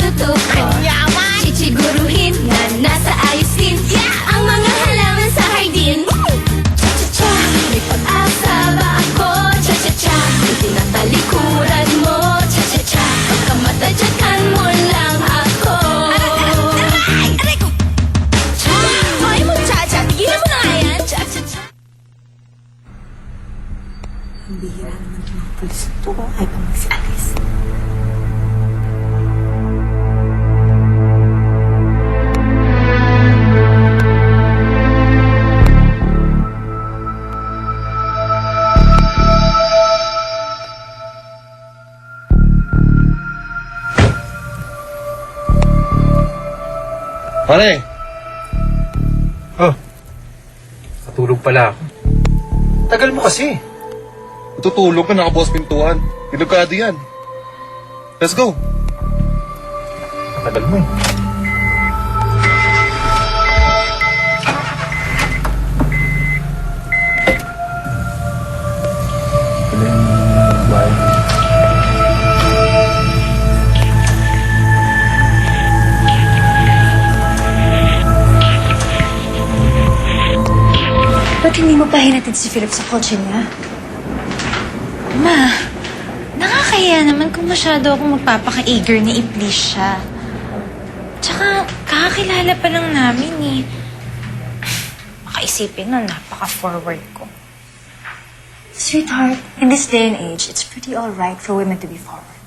luto ko. Sisiguruhin na nasa ayos din ang mga halaman sa hardin. Cha-cha-cha, may pag-asa ba ako? Cha-cha-cha, may tinatalikuran mo. Cha-cha-cha, pagkamatadyakan mo lang ako. Aray ko! Cha! Hoy mo, cha-cha, tigilan mo na nga yan. Cha-cha-cha. Ang bihira naman ng mga pulis ito ay pa magsialis. Pare! Oh, natulog pala ako. Tagal mo kasi. Tutulog ka, nakabukas pintuan. Delikado yan. Let's go! Tagal mo eh. Ba't hindi mo pa hinatid si Philip sa kotse niya? Ma, nakakaya naman kung masyado akong magpapaka-eager na i-please siya. Tsaka, kakakilala pa lang namin eh. Baka isipin nun, napaka-forward ko. Sweetheart, in this day and age, it's pretty alright for women to be forward.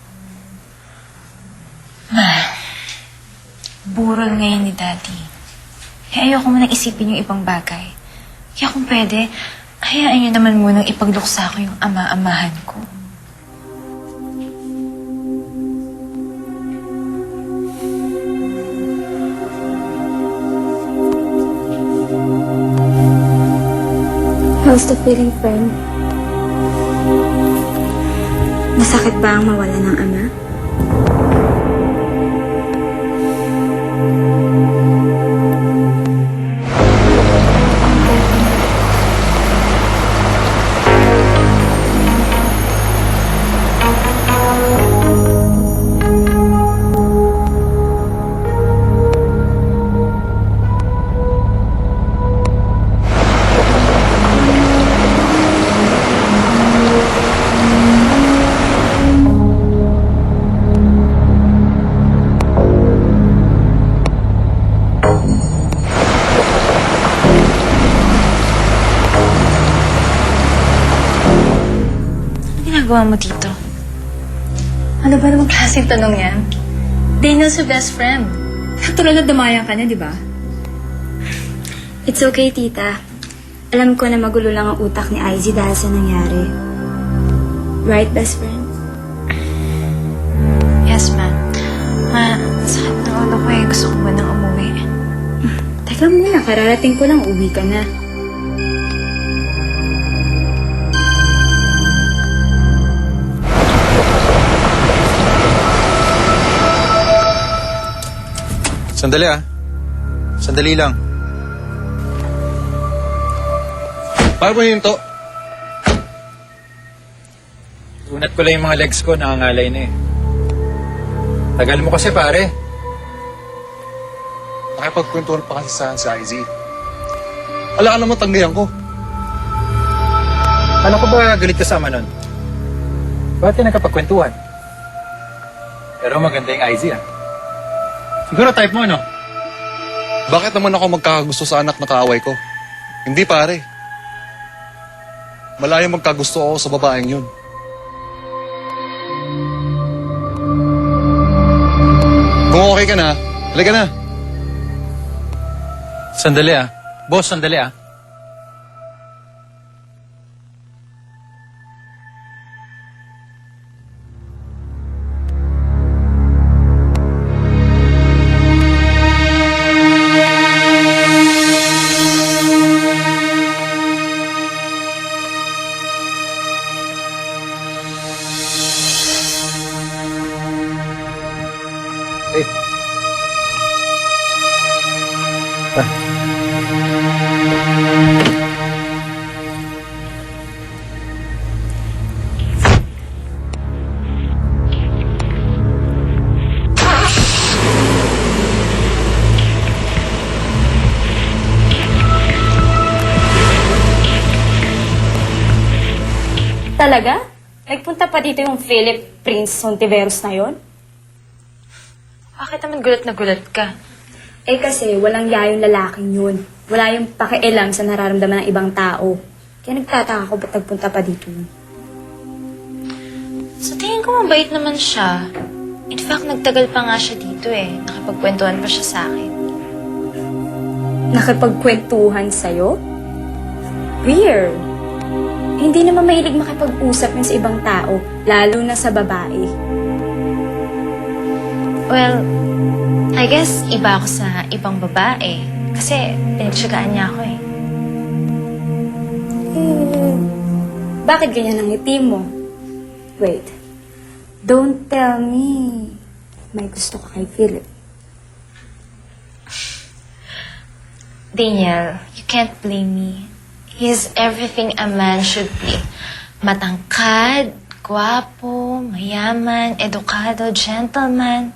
Ma, burol ngayon ni Daddy. Kaya ayoko mo nang isipin yung ibang bagay. Kaya kung pwede, hayaan niyo naman munang ipagluksa ko yung ama-amahan ko. How's the feeling, friend? Masakit ba ang mawala ng ama? Ginagawa mo dito? Ano ba namang klaseng tanong yan? Daniel's your best friend. Natural na damayan ka niya, di ba? It's okay, tita. Alam ko na magulo lang ang utak ni IZ dahil sa nangyari. Right, best friend? Yes, ma. Ma, sakit ng ulo ko eh. Gusto ko munang umuwi. Teka muna, kararating ko lang, uwi ka na. Sandali ah. Sandali lang. Paano mo hinto? Unat ko lang yung mga legs ko, nakangalay na eh. Tagal mo kasi pare. Nakipagkwentuhan pa kasi sa IZ. Ala ka naman tanggayan ko. Ano ko ba galit ka sa ama nun? Bakit nagkapagkwentuhan? Pero maganda yung IZ ah. Siguro type mo, no? Bakit naman ako magkakagusto sa anak na kaaway ko? Hindi pare. Malayo magkagusto ako sa babaeng yun. Kung okay ka na, halika na. Sandali ah. Boss, sandali ah. Talaga? Nagpunta pa dito yung Philip Prince Hontiveros na yon? Bakit naman gulat na gulat ka? Eh kasi walang yayong lalaking yun. Wala yung pakialam sa nararamdaman ng ibang tao. Kaya nagtataka ko ba't nagpunta pa dito yun. Sa tingin ko mabait naman siya. In fact, nagtagal pa nga siya dito eh. Nakipagkwentuhan pa siya sa akin. Nakipagkwentuhan sa'yo? Weird. Hindi naman mahilig makipag-usap yun sa ibang tao, lalo na sa babae. Well, I guess iba ako sa ibang babae. Kasi pinagtsagaan niya ako eh. Bakit ganyan ang ngiti mo? Wait. Don't tell me may gusto ka kay Philip. Daniel, you can't blame me. He is everything a man should be. Matangkad, gwapo, mayaman, edukado, gentleman.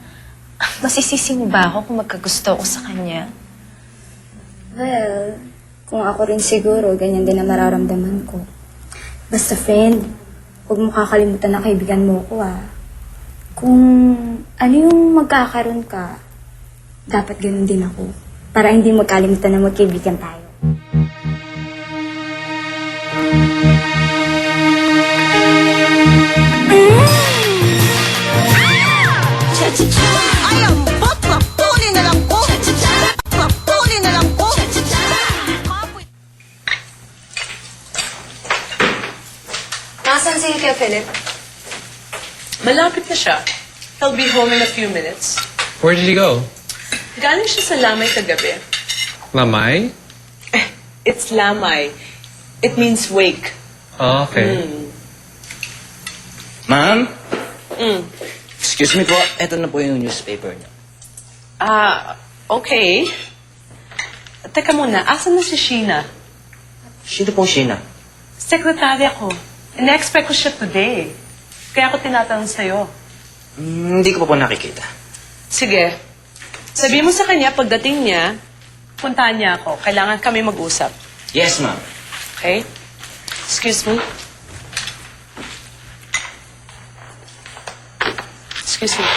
Masisisi mo ba ako kung magkagusto ko sa kanya? Well, kung ako rin siguro, ganyan din ang mararamdaman ko. Basta friend, huwag mo kakalimutan na kaibigan mo ko Kung ano yung magkakaroon ka, dapat ganun din ako. Para hindi magkalimutan na magkaibigan tayo. Ay, ang bot! Kunin na lang ko! Kunin na lang ko! Nasaan si Kuya Philip? Malapit na siya. He'll be home in a few minutes. Where did he go? Galing siya sa lamay kagabi. Lamay? It's lamay. It means wake. Oh, okay. Ma'am? Mm. Excuse me po, eto na po yung newspaper niyo. Okay. Teka muna, asan na si Sheena? Sino pong Sheena? Sekretarya ko. In-expect ko siya today. Kaya ako tinatanong sa'yo. Hindi ko pa po nakikita. Sige. Sabihin mo sa kanya, pagdating niya, puntahan niya ako. Kailangan kami mag-usap. Yes, ma'am. Okay? Excuse me. Excuse me.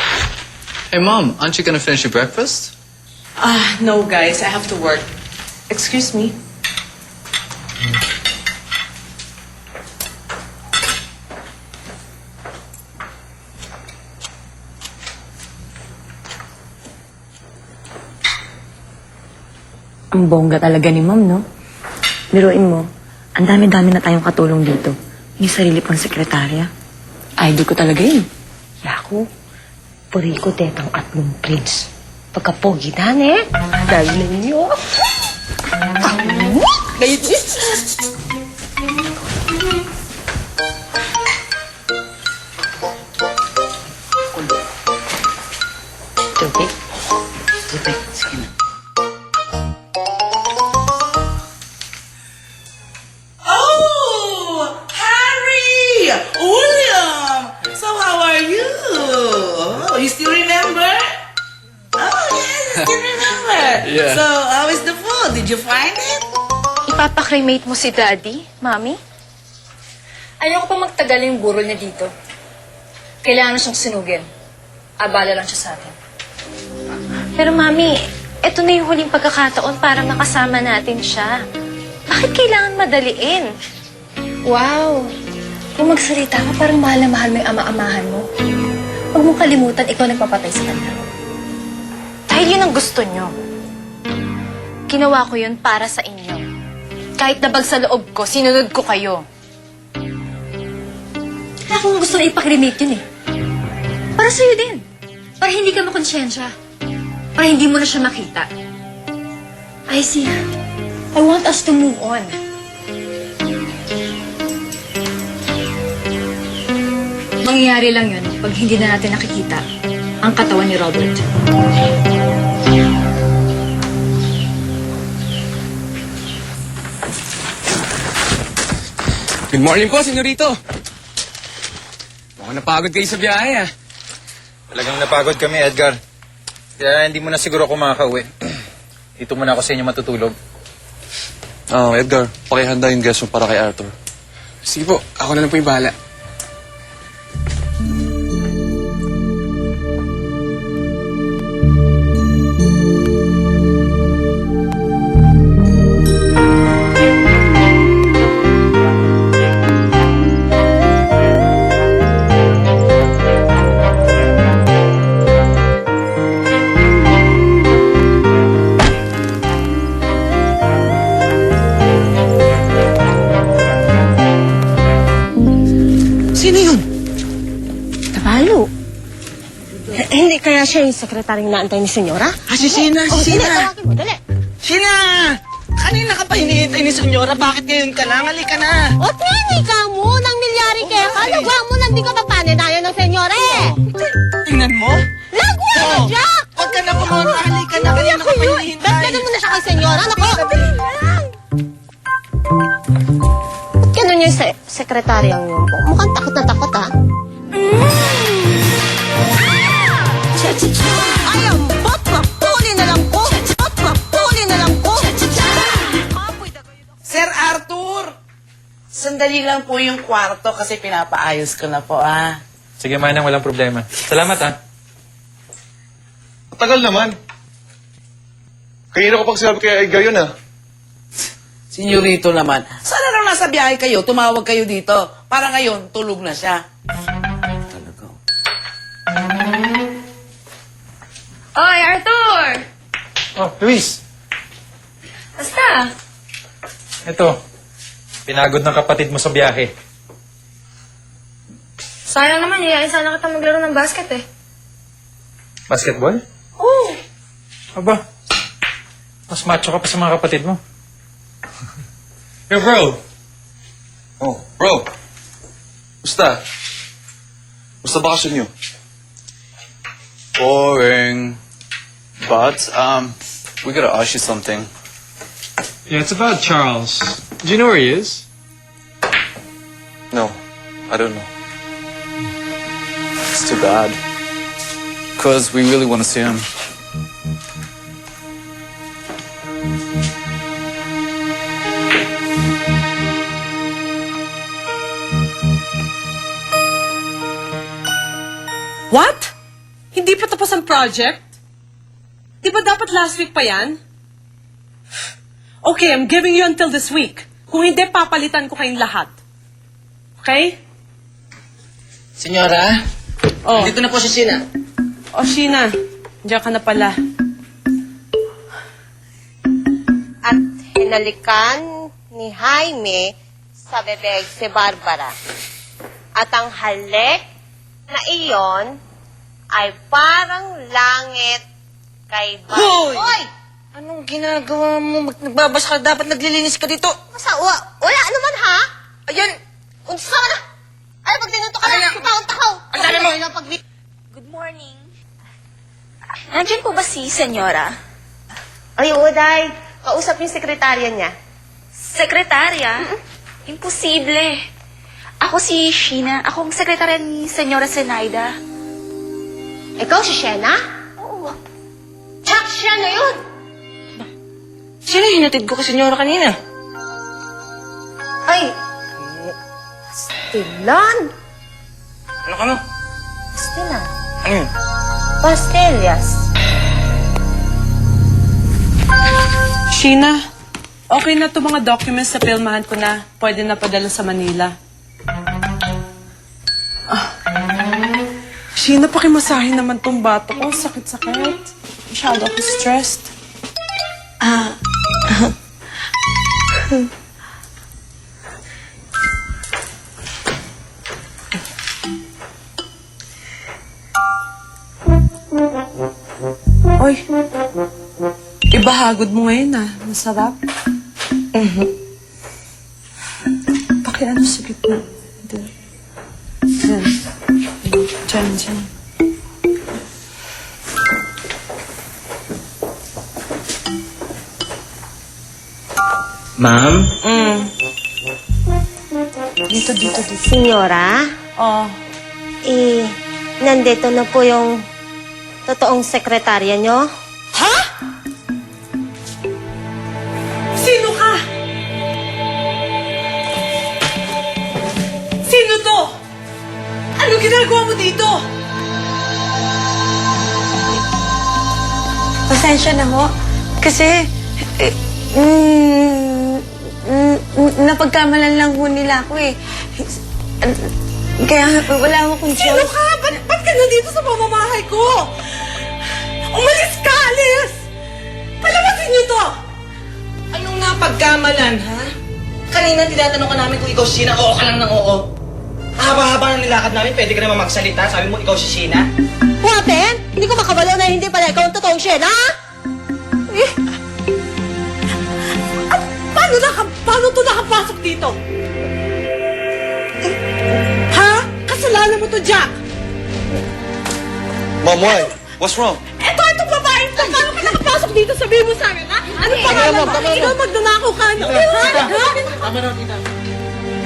Hey, Mom, aren't you gonna finish your breakfast? No, guys. I have to work. Excuse me. Ang bongga talaga ni Ma'am, no? Biruin mo, ang dami-dami na tayong katulong dito. May sarili pang sekretarya. Idol ko talaga yun. Yaku, puri ko tetang atlong prince. Pagkapogi eh. Dahil na ninyo. Ngayon din. Tubig? Tubig, sige na. Oh! Harry! William! So how are you? Oh, you still remember? Oh, yes, I still remember. Yeah. So, how is the food? Did you find it? Ipapakremate mo si Daddy, Mami? Ayoko pa magtagal yung burol niya dito. Kailangan siyang sunugin. Abala lang siya sa atin. Pero Mami, eto na yung huling pagkakataon para makasama natin siya. Bakit kailangan madaliin? Wow! Kung magsalita ka, parang mahal na mahal mo yung ama-amahan mo. Huwag mong kalimutan, ikaw nagpapatay sa kanya. Dahil yun ang gusto nyo. Ginawa ko yun para sa inyo. Kahit nabag sa loob ko, sinunod ko kayo. Kaya kung gusto na ipakremate yun para sa'yo din. Para hindi ka makonsensya. Para hindi mo na siya makita. I see. I want us to move on. Mangyayari lang yun pag hindi na natin nakikita ang katawan ni Robert. Good morning po, senyorito. Mukhang napagod kayo sa biyahe, ah. Talagang napagod kami, Edgar. Kaya hindi mo na siguro ako makakauwi. Dito muna ako sa inyo matutulog. Edgar, pakihanda yung guest mo para kay Arthur. Sige po, ako na lang po yung bahala. Cavallo. Hindi kaya siya yung sekretaryong naantay ni Senyora? Si Sheena, si Dali, Sheena. tawagin mo, dali. Sheena! Kanina ka pa hinihintay ni Senyora. Bakit ngayon ka lang? Halika na. O, tinay ka mo, nang milyari kaya ka. Nagawa mo nang di ka papaninayan ng Senyora eh. Tingnan mo. Lagwa na, Jack! Huwag ka na pumunta. Halika na. Kanina ka pa hinihintay. Dagdagan mo na siya kay Senyora. Naku! Ba't ganun yung sekretaryang yun? Mukhang takot na takot, ha? Ay, ang bot! Huli na lang ko! Huli na lang ko! Sir Arthur! Sandali lang po yung kwarto kasi pinapaayos ko na po, ah. Sige, Manang, walang problema. Salamat, ah. Matagal naman. Kanina ko pag sinabi kay Edgar yun, ah. Senyorito naman. Sana nang nasa biyahe kayo, tumawag kayo dito. Para ngayon, tulog na siya. Talaga. Oy, Arthur! Oh, Luis. Basta. Ito. Pinagod ng kapatid mo sa biyahe. Sayang naman, yayain sana kita maglaro ng basket eh. Basketball? Oo. Aba. Mas macho ka pa sa mga kapatid mo. Yo, bro. Oh, bro. Musta? Musta bakasyon niyo? Boring. But, we gotta ask you something. Yeah, it's about Charles. Do you know where he is? No, I don't know. It's too bad. Because we really want to see him. What? Hindi pa tapos ang project? Di ba dapat last week pa yan? Okay, I'm giving you until this week. Kung hindi, papalitan ko kayong lahat. Okay? Senyora, Oh. dito na po si Sheena. O, Sheena, diyan ka na pala. At hinalikan ni Jaime sa bebeg si Barbara. At ang halik na iyon ay parang langit kay Barbara. Hoy! Anong ginagawa mo? Nagbabas ka, dapat naglilinis ka dito. Wala naman ha? Ayan, unsa na? Ay, pag tinuto ka na, takaw. Ang dali mo. Good morning. Nandiyan po ba si Senyora? Ay, Uday. Kausap yung sekretarya niya. Sekretarya? Imposible. Ako si Sheena. Ako ang sekretarya ni Senyora Zenaida. Ikaw si Shena? Oo. Chuck, siya na yun. Sino hinatid ko kay Senyora kanina? Ay, Pastilan. Ano ka mo? Pastilan. Ano yun? Pastillas. Sheena, okay na to mga documents sa pilmahan ko na. Pwede na padala sa Manila. Sheena, pakimasahin naman tong bato ko. Sakit-sakit. Masyado ako stressed. Oy, ibahagod mo ngayon Masarap. Pakiano sa gitna. Diyan. Diyan. Ma'am? Dito. Senyora, Oh, nandito na po yung totoong sekretarya nyo. sino ka? Sino to? Ano ginagawa mo dito? Pasensya na ho. Kasi, napagkamalan lang ho nila ako eh. Kaya wala akong Sino choice. ka? Ba't ka nandito sa pamamahay ko? Umalis ka, alis! Palabasin niyo to! Anong napagkamalan, ha? Kanina tinatanong ka namin kung ikaw Sheena, oo ka lang ng oo. Haba-haba ng nilakad namin, pwede ka naman magsalita. Sabi mo, ikaw si Sheena. Wapen? Hindi ko makabalo na hindi pala ikaw ang totoong Shena, ha? Eh? At paano to nakapasok dito? Ha? Kasalanan mo to, Jack! Mom, why? What's wrong? Itong babae to, paano ka nakapasok dito? Sabihin mo sa akin, ha? Ano pangalan mo? Ikaw magdanakaw ka, no? Ha? Tama na, tita.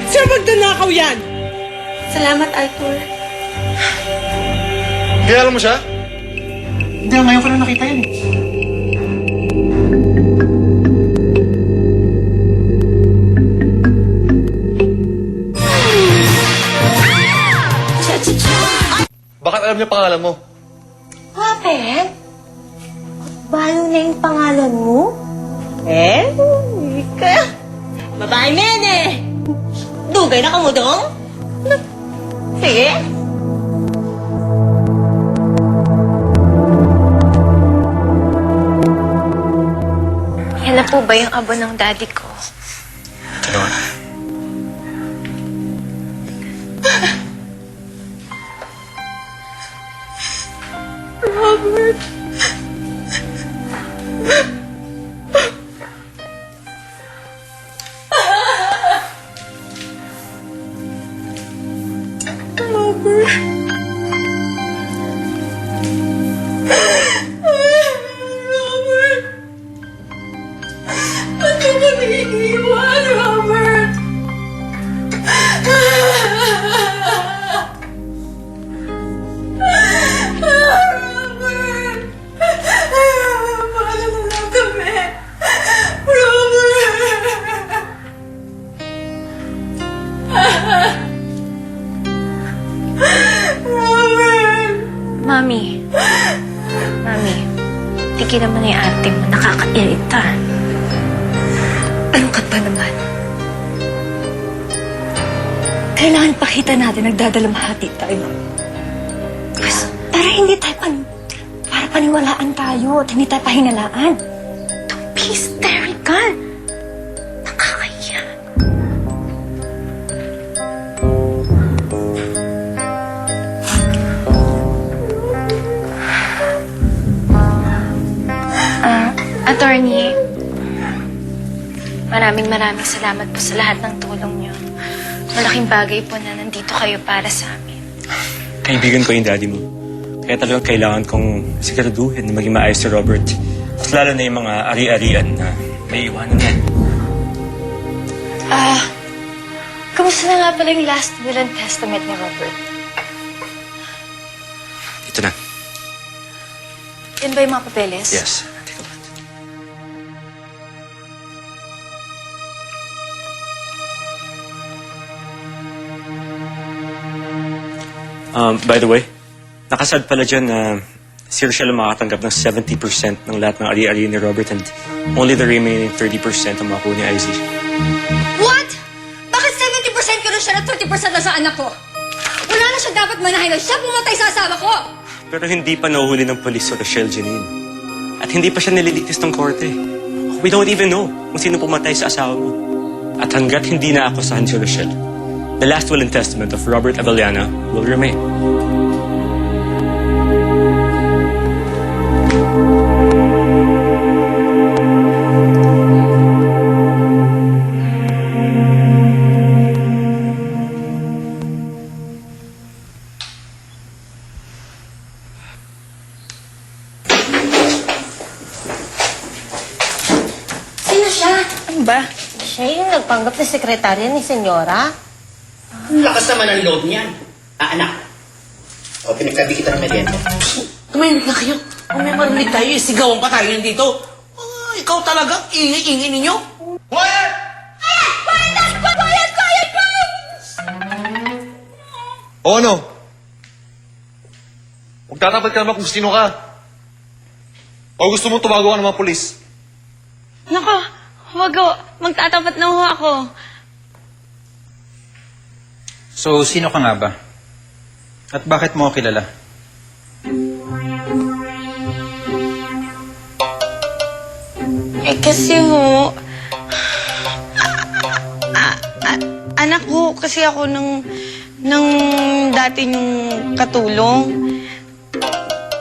Sir, magdanakaw yan! Salamat, Arthur. Kilala mo siya? Hindi, ngayon ko lang nakita yan eh. Bakit alam niya pangalan mo? Wapen? Balo na yung pangalan mo? Eh? Ika. Babae men eh! Dugay na kamudong? Sige. Yan na po ba yung abo ng daddy ko? Robert. Robert. Robert. Ba't ka ba nag-iiwan, Robert? Robert! Paano na lang kami? Robert! Robert! Mami. Mami. Tigilan mo na yung ate mo. Nakakairita. Ano ka ba naman? Kailangan pakita natin nagdadalamhati tayo. Para hindi tayo para paniwalaan tayo at hindi tayo pahinalaan. Don't be hysterical. Nakakahiya. Attorney, maraming salamat po sa lahat ng tulong niyo. Malaking bagay po na nandito kayo para sa amin. Kaibigan ko yung daddy mo. Kaya talagang kailangan kong siguraduhin na maging maayos si Robert. At lalo na yung mga ari-arian na may iwanan yan. Kamusta na nga pala yung last will and testament ni Robert? Ito na. Yan ba yung mga papeles? Yes. By the way, nakasad pala dyan na si Rochelle ang makatanggap ng 70% ng lahat ng ari-ari ni Robert and only the remaining 30% ang makuha ni IZ. What? Bakit 70% ka na siya at 30% na sa anak ko? Wala na siya dapat manahin. Siya pumatay sa asawa ko! Pero hindi pa nahuhuli ng polis si Rochelle Janine. At hindi pa siya nililigtas ng korte. We don't even know kung sino pumatay sa asawa mo. At hanggat hindi na akusahan si Rochelle, the last will and testament of Robert Avellana will remain. Sino siya? Ano ba? Siya yung nagpanggap na sekretarya ni Senyora? Ang lakas naman ang loob niyan. Anak. O, pinagsabi kita ng merienda. Tumahimik na kayo. Kung may marinig tayo, sigawan pa tayo dito. Ikaw talaga, ingay-ingay ninyo. Quiet! O ano? Magtatapat ka naman kung sino ka. O gusto mo tumago ka ng mga polis? Nako, wag o. Magtatapat na ho ako. So, sino ka nga ba? At bakit mo ako kilala? Eh kasi ho, anak ho kasi ako ng ng dati niyong katulong.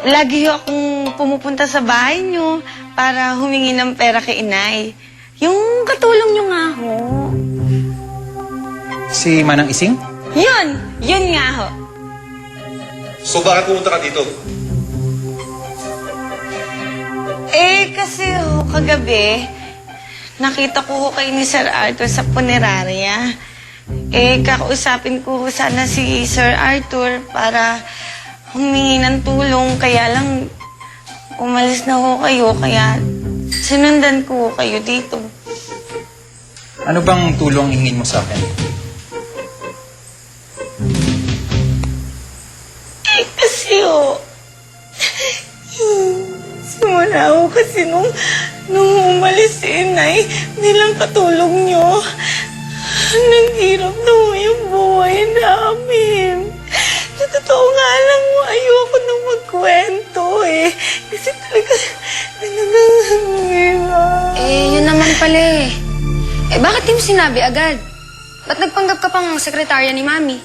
Lagi akong pumupunta sa bahay niyo para humingi ng pera kay inay. Yung katulong niyo nga ho. Si Manang Ising? Yun nga ho. So bakit pumunta ka dito? Kasi ho, kagabi, nakita ko ho kayo ni Sir Arthur sa punerarya. Kakausapin ko ho sana si Sir Arthur para humingi ng tulong. Kaya lang, umalis na ho kayo. Kaya sinundan ko ho kayo dito. Ano bang tulong hingin mo sa akin? Kasi ho, simula ho kasi nung umalis si inay, nilang katulong nyo. Naghirap na ho yung buhay namin. Sa totoo nga lang ho, ayoko nang magkwento Kasi talaga, Yun naman pala bakit di mo sinabi agad? Ba't nagpanggap ka pang sekretarya ni Mami?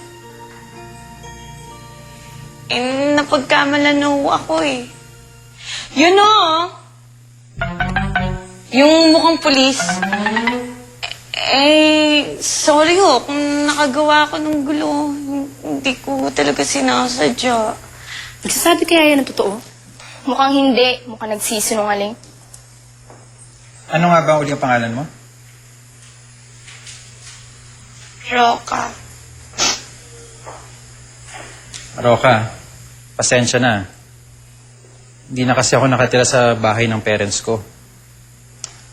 Napagkamalan na ho ako Yun o! Yung mukhang pulis. Sorry ho kung nakagawa ako ng gulo. Hindi ko talaga sinasadya. Nagsasabi kaya yan ng totoo? Mukhang hindi. Mukhang nagsisinungaling. Ano nga ba ang uling pangalan mo? Roca. Roca, pasensya na. Hindi na kasi ako nakatira sa bahay ng parents ko.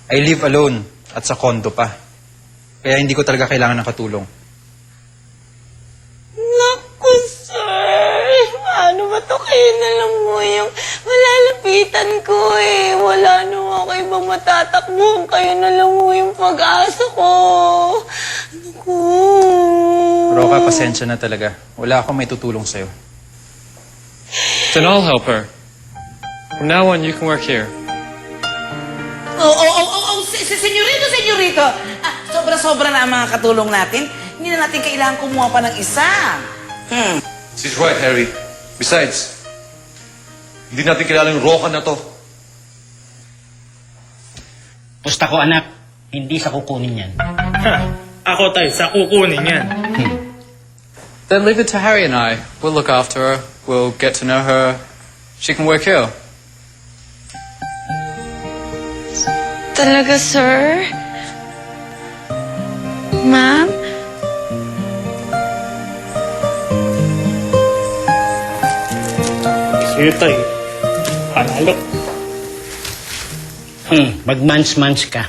I live alone at sa condo pa. Kaya hindi ko talaga kailangan ng katulong. Naku, sir. Paano ba to kayo na lang mo yung malalapitan ko Wala na ako ibang matatakbuhan. Kayo na lang mo yung pag-asa ko. Naku. Roca, pasensya na talaga. Wala akong may tutulong sa'yo. Then I'll help her. From now on, you can work here. Senyorito. Sobra-sobra na ang mga katulong natin. Hindi na natin kailangan kumuha pa ng isa. She's right, Harry. Besides, hindi natin kilala yung Roca na to. Pusta ko, anak. Hindi sa kukunin yan. Ako tayo, sa kukunin yan. Then leave it to Harry and I. We'll look after her. We'll get to know her. She can work here. Talaga, sir? Ma'am? Sige tayo. Panalo. Mag-mans-mans ka.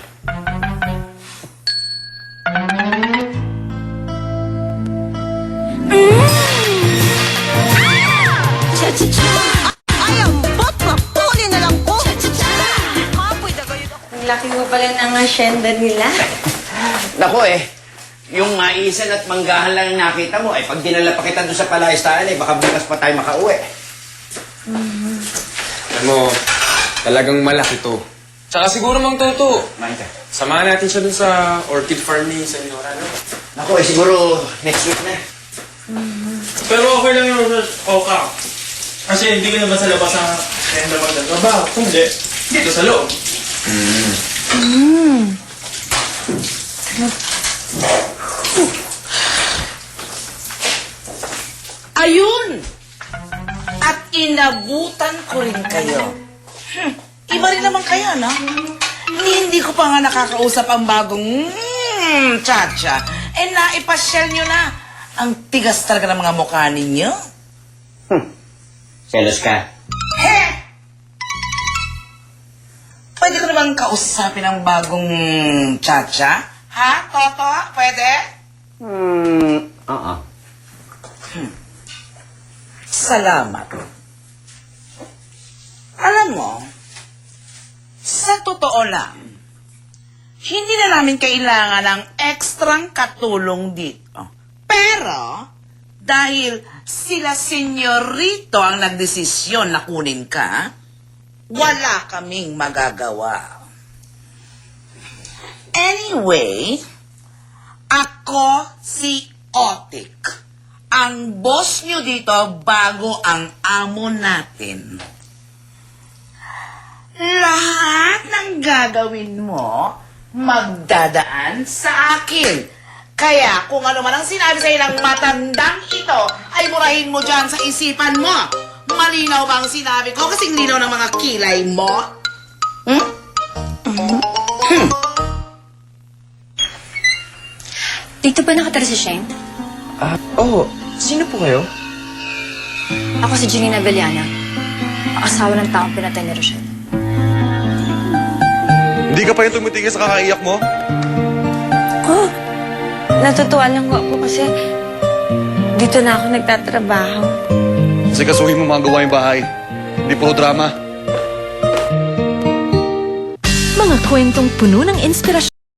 Laki mo pala ng asyenda nila. Nako yung maisan at manggahan lang ang nakita mo, pag dinala pa kita doon sa palaistaan, baka bukas pa tayo makauwi. Alam mo, talagang malaki to. Tsaka siguro Mang Toto, samahan natin siya dun sa orchid farm ni Senora, no? Nako siguro next week na. Pero okay lang yung Oka. Kasi hindi ko naman sa labas ang kenda magtatrabaho. Kung hindi, dito sa loob. Ayun! At inabutan ko rin kayo. Iba rin naman kayo, no? Hindi ko pa nga nakakausap ang bagong Chacha. Naipasyal nyo na. Ang tigas talaga ng mga mukha ninyo. Selos ka. Pwede ko naman kausapin ang bagong Chacha? Ha, Toto? Pwede? Oo. Salamat. Alam mo, sa totoo lang, hindi na namin kailangan ng ekstrang katulong dito. Pero, dahil sila senyorito ang nagdesisyon na kunin ka, wala kaming magagawa. Anyway, ako si Otik. ang boss nyo dito bago ang amo natin. Lahat ng gagawin mo, magdadaan sa akin. Kaya kung ano man ang sinabi sa'yo ng matandang ito, ay murahin mo dyan sa isipan mo. Malinaw ba ang sinabi ko? Kasing linaw ng mga kilay mo? Dito ba nakatira si Shane? Oo. Sino po kayo? Ako si Janine Avellana. Asawa ng taong pinatay ni Rochelle. Hindi ka pa yung tumitigil sa kakaiyak mo? Oh, natutuwa lang ko kasi dito na ako nagtatrabaho. Kasi kasuhin mo mga gawaing bahay. Hindi puro drama. Mga kwentong puno ng inspirasyon.